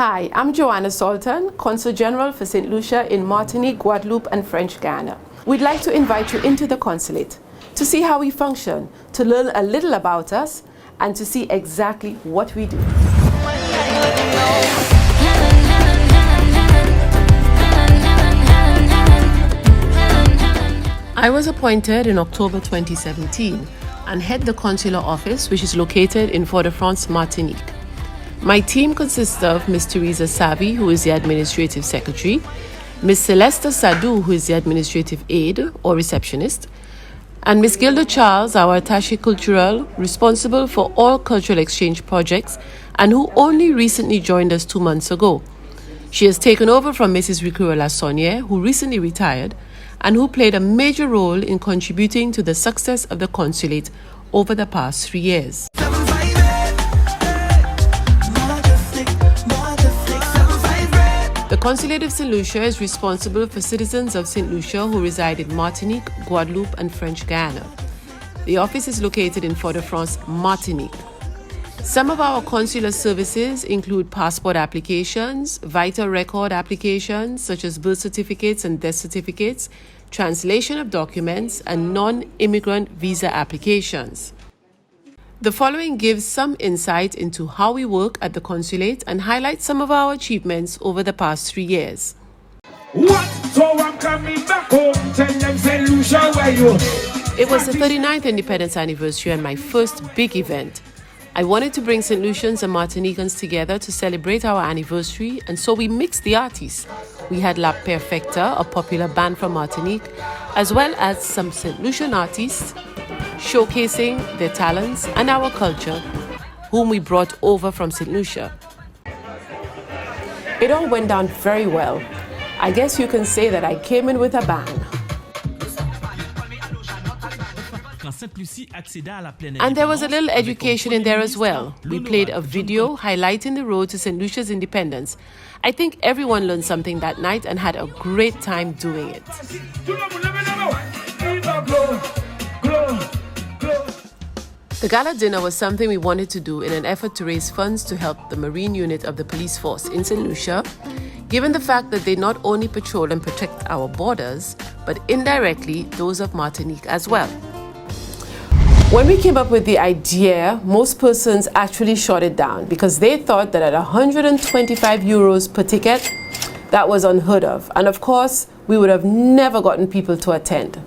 Hi, I'm Joanna Sultan, Consul General for St. Lucia in Martinique, Guadeloupe and French Guiana. We'd like to invite you into the consulate to see how we function, to learn a little about us, and to see exactly what we do. I was appointed in October 2017 and head the consular office, which is located in Fort-de-France, Martinique. My team consists of Ms. Teresa Savi, who is the Administrative Secretary, Ms. Celeste Sadou, who is the Administrative Aide or Receptionist, and Ms. Gilda Charles, our Attaché Culturel, responsible for all cultural exchange projects and who only recently joined us 2 months ago. She has taken over from Mrs. Ricura Lassonnière, who recently retired and who played a major role in contributing to the success of the consulate over the past 3 years. The Consulate of St. Lucia is responsible for citizens of St. Lucia who reside in Martinique, Guadeloupe and French Guiana. The office is located in Fort-de-France, Martinique. Some of our consular services include passport applications, vital record applications such as birth certificates and death certificates, translation of documents, and non-immigrant visa applications. The following gives some insight into how we work at the consulate and highlights some of our achievements over the past 3 years. What? So I'm coming back home, tell them St. Lucia where you. It was the 39th independence anniversary and my first big event. I wanted to bring St. Lucians and Martinicans together to celebrate our anniversary, and so we mixed the artists. We had La Perfecta, a popular band from Martinique, as well as some St. Lucian artists showcasing their talents and our culture, whom we brought over from St. Lucia. It all went down very well. I guess you can say that I came in with a bang. And there was a little education in there as well. We played a video highlighting the road to St. Lucia's independence. I think everyone learned something that night and had a great time doing it. The gala dinner was something we wanted to do in an effort to raise funds to help the Marine unit of the police force in St. Lucia, given the fact that they not only patrol and protect our borders, but indirectly those of Martinique as well. When we came up with the idea, most persons actually shot it down because they thought that at 125 euros per ticket, that was unheard of. And of course, we would have never gotten people to attend.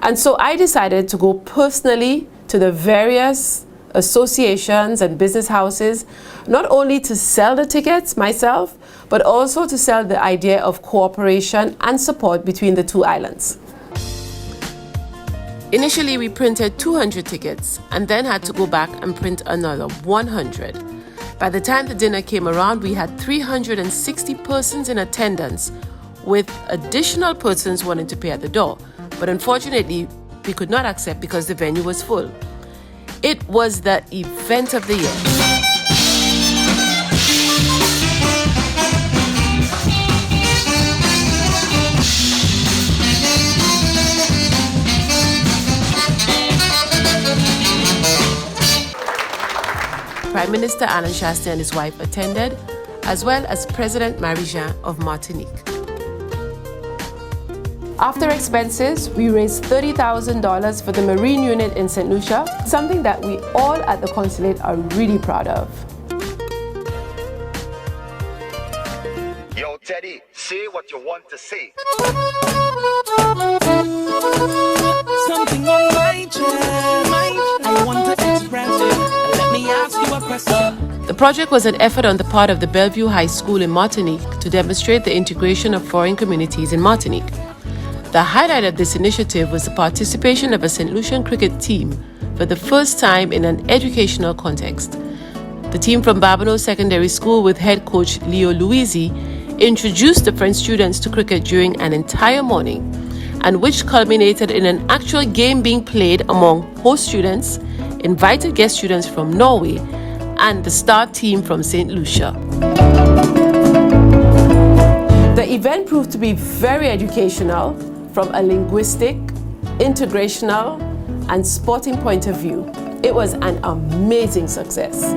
And so I decided to go personally to the various associations and business houses, not only to sell the tickets myself, but also to sell the idea of cooperation and support between the two islands. Initially, we printed 200 tickets and then had to go back and print another 100. By the time the dinner came around, we had 360 persons in attendance, with additional persons wanting to pay at the door. But unfortunately, we could not accept because the venue was full. It was the event of the year. Prime Minister Alain Chaste and his wife attended, as well as President Marie-Jeanne of Martinique. After expenses, we raised $30,000 for the Marine unit in St. Lucia, something that we all at the consulate are really proud of. Yo, Teddy, say what you want to say. Something on my chest, I want to express it. Let me ask you a question. The project was an effort on the part of the Bellevue High School in Martinique to demonstrate the integration of foreign communities in Martinique. The highlight of this initiative was the participation of a St. Lucian cricket team for the first time in an educational context. The team from Babonneau Secondary School with head coach Leo Louisi introduced the French students to cricket during an entire morning, and which culminated in an actual game being played among host students, invited guest students from Norway, and the star team from St. Lucia. The event proved to be very educational from a linguistic, integrational, and sporting point of view. It was an amazing success.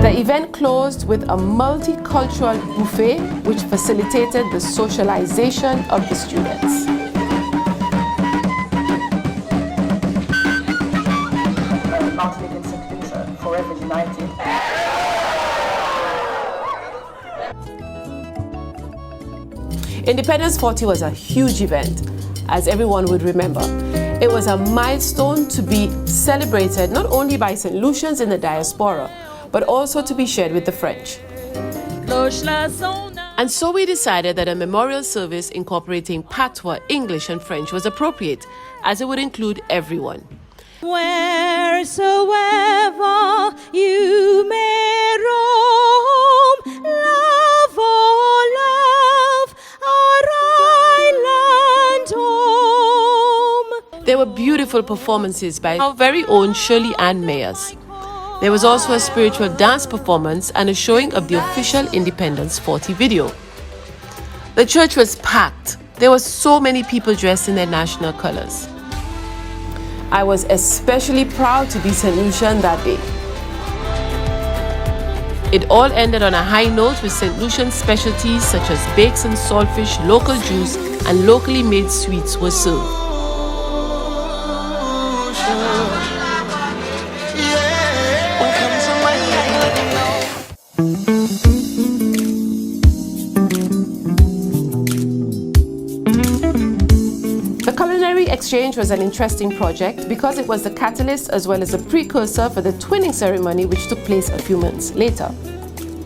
The event closed with a multicultural buffet which facilitated the socialization of the students. Martinique and St. Lucia forever united. Independence 40 was a huge event, as everyone would remember. It was a milestone to be celebrated not only by St. Lucians in the diaspora, but also to be shared with the French. And so we decided that a memorial service incorporating patois, English and French was appropriate, as it would include everyone. Wheresoever you may roam, love, oh love, our island home. There were beautiful performances by our very own Shirley Ann Mayers. There was also a spiritual dance performance and a showing of the official Independence 40 video. The church was packed. There were so many people dressed in their national colors. I was especially proud to be St. Lucian that day. It all ended on a high note with St. Lucian specialties such as bakes and saltfish, local juice, and locally made sweets were served. The culinary exchange was an interesting project because it was the catalyst as well as a precursor for the twinning ceremony which took place a few months later.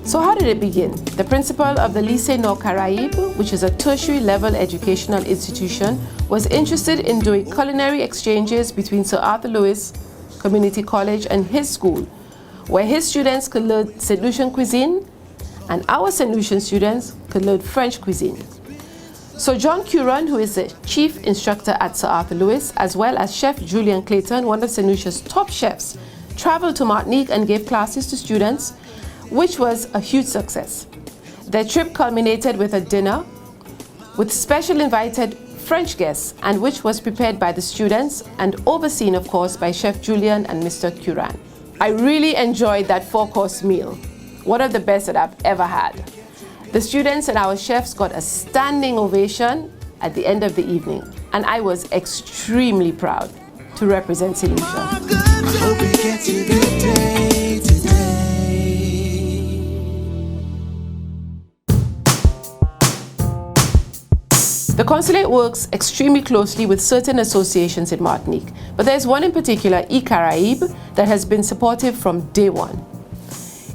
So how did it begin? The principal of the Lycée Nord Caraïbe, which is a tertiary level educational institution, was interested in doing culinary exchanges between Sir Arthur Lewis Community College and his school, where his students could learn St. Lucian cuisine and our St. Lucian students could learn French cuisine. So John Curran, who is the chief instructor at Sir Arthur Lewis, as well as Chef Julian Clayton, one of St. Lucia's top chefs, traveled to Martinique and gave classes to students, which was a huge success. Their trip culminated with a dinner with special invited French guests, and which was prepared by the students and overseen, of course, by Chef Julian and Mr. Curran. I really enjoyed that 4-course meal, one of the best that I've ever had. The students and our chefs got a standing ovation at the end of the evening, and I was extremely proud to represent St. Lucia. The Consulate works extremely closely with certain associations in Martinique, but there's one in particular, Caraïbe, that has been supportive from day one.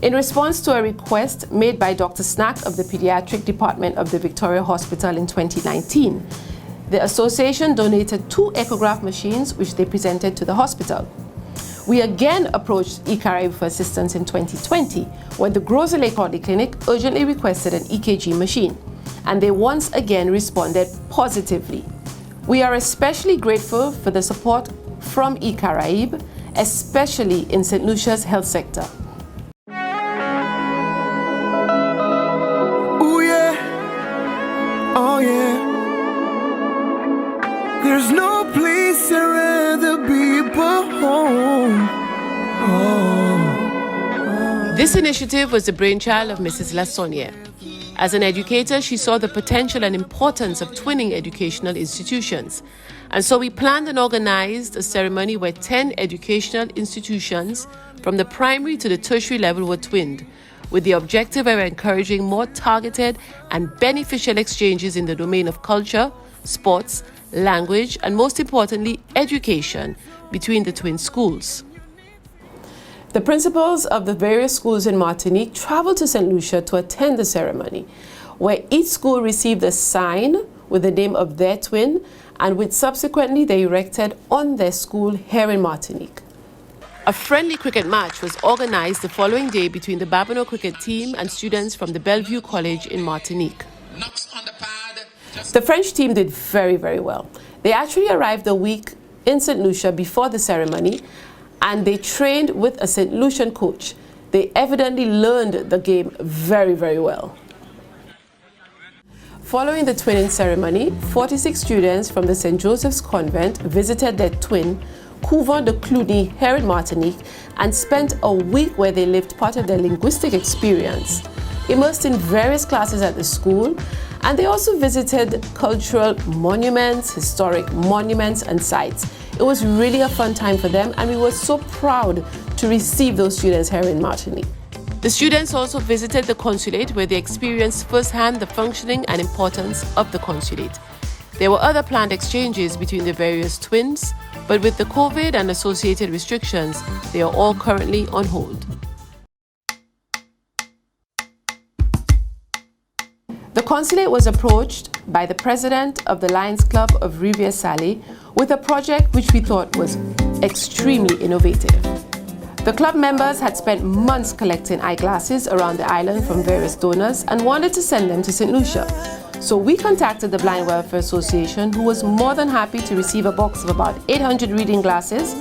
In response to a request made by Dr. Snack of the Pediatric Department of the Victoria Hospital in 2019, the association donated 2 echograph machines which they presented to the hospital. We again approached Caraïbe for assistance in 2020 when the Gros Islet Polyclinic urgently requested an EKG machine, and they once again responded positively. We are especially grateful for the support from Caraïbe, especially in St. Lucia's health sector. Oh yeah, there's no place I'd rather be but home. This initiative was the brainchild of Mrs. Lassonnière. As an educator, she saw the potential and importance of twinning educational institutions. And so we planned and organized a ceremony where 10 educational institutions from the primary to the tertiary level were twinned, with the objective of encouraging more targeted and beneficial exchanges in the domain of culture, sports, language, and most importantly, education between the twin schools. The principals of the various schools in Martinique traveled to St. Lucia to attend the ceremony, where each school received a sign with the name of their twin and which subsequently they erected on their school here in Martinique. A friendly cricket match was organized the following day between the Babonneau cricket team and students from the Bellevue College in Martinique. The French team did very, very well. They actually arrived a week in St. Lucia before the ceremony, and they trained with a St. Lucian coach. They evidently learned the game very, very well. Following the twinning ceremony, 46 students from the St. Joseph's Convent visited their twin, Couvent de Cluny here in Martinique and spent a week where they lived part of their linguistic experience, immersed in various classes at the school, and they also visited cultural monuments, historic monuments and sites. It was really a fun time for them, and we were so proud to receive those students here in Martinique. The students also visited the consulate where they experienced firsthand the functioning and importance of the consulate. There were other planned exchanges between the various twins, but with the COVID and associated restrictions, they are all currently on hold. The consulate was approached by the president of the Lions Club of Riviere Salé with a project which we thought was extremely innovative. The club members had spent months collecting eyeglasses around the island from various donors and wanted to send them to St. Lucia. So we contacted the Blind Welfare Association, who was more than happy to receive a box of about 800 reading glasses.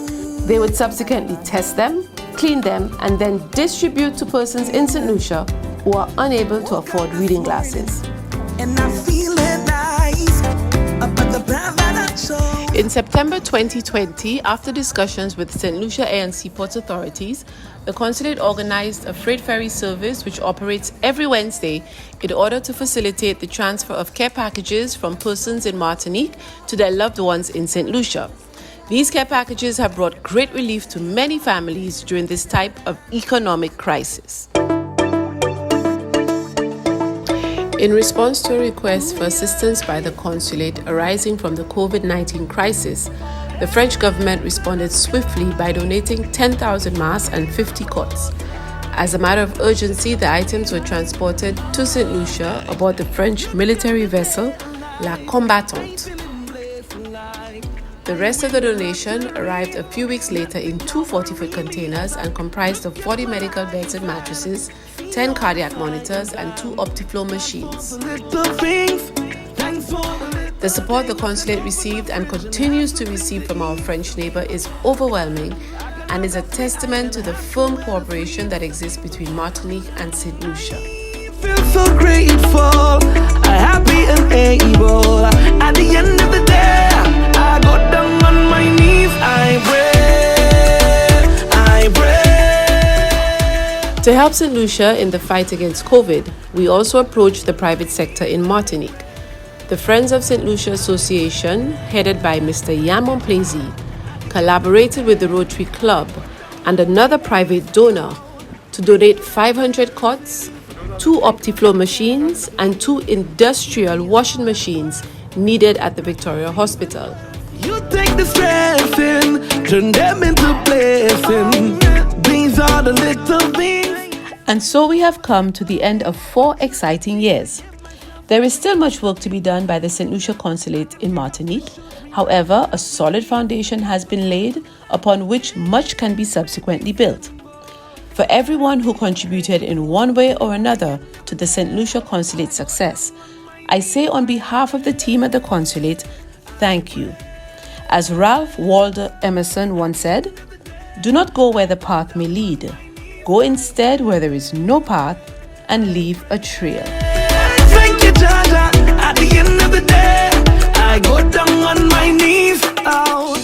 They would subsequently test them, clean them, and then distribute to persons in St. Lucia who are unable to afford reading glasses. And I feel it nice about the brand that I chose. In September 2020, after discussions with St. Lucia Air and Seaports authorities, the consulate organized a freight ferry service which operates every Wednesday in order to facilitate the transfer of care packages from persons in Martinique to their loved ones in St. Lucia. These care packages have brought great relief to many families during this type of economic crisis. In response to a request for assistance by the consulate arising from the COVID-19 crisis, the French government responded swiftly by donating 10,000 masks and 50 cots. As a matter of urgency, the items were transported to St. Lucia aboard the French military vessel La Combattante. The rest of the donation arrived a few weeks later in 2 40-foot containers and comprised of 40 medical beds and mattresses, 10 cardiac monitors, and 2 Optiflow machines. The support the consulate received and continues to receive from our French neighbor is overwhelming and is a testament to the firm cooperation that exists between Martinique and St. Lucia. Feel so grateful, happy and able. At the end of the day, I go down on my knees, I pray. To help St. Lucia in the fight against COVID, we also approached the private sector in Martinique. The Friends of St. Lucia Association, headed by Mr. Yamon Plessis, collaborated with the Rotary Club and another private donor to donate 500 cots, 2 Optiflow machines, and 2 industrial washing machines needed at the Victoria Hospital. You take the stressing, turn them into blessing. These are the little things. And so we have come to the end of 4 exciting years. There is still much work to be done by the St. Lucia Consulate in Martinique. However, a solid foundation has been laid upon which much can be subsequently built. For everyone who contributed in one way or another to the St. Lucia Consulate's success, I say on behalf of the team at the Consulate, thank you. As Ralph Waldo Emerson once said, "Do not go where the path may lead. Go instead where there is no path and leave a trail." Thank you, Jaja. At the end of the day, I go down on my knees. Oh.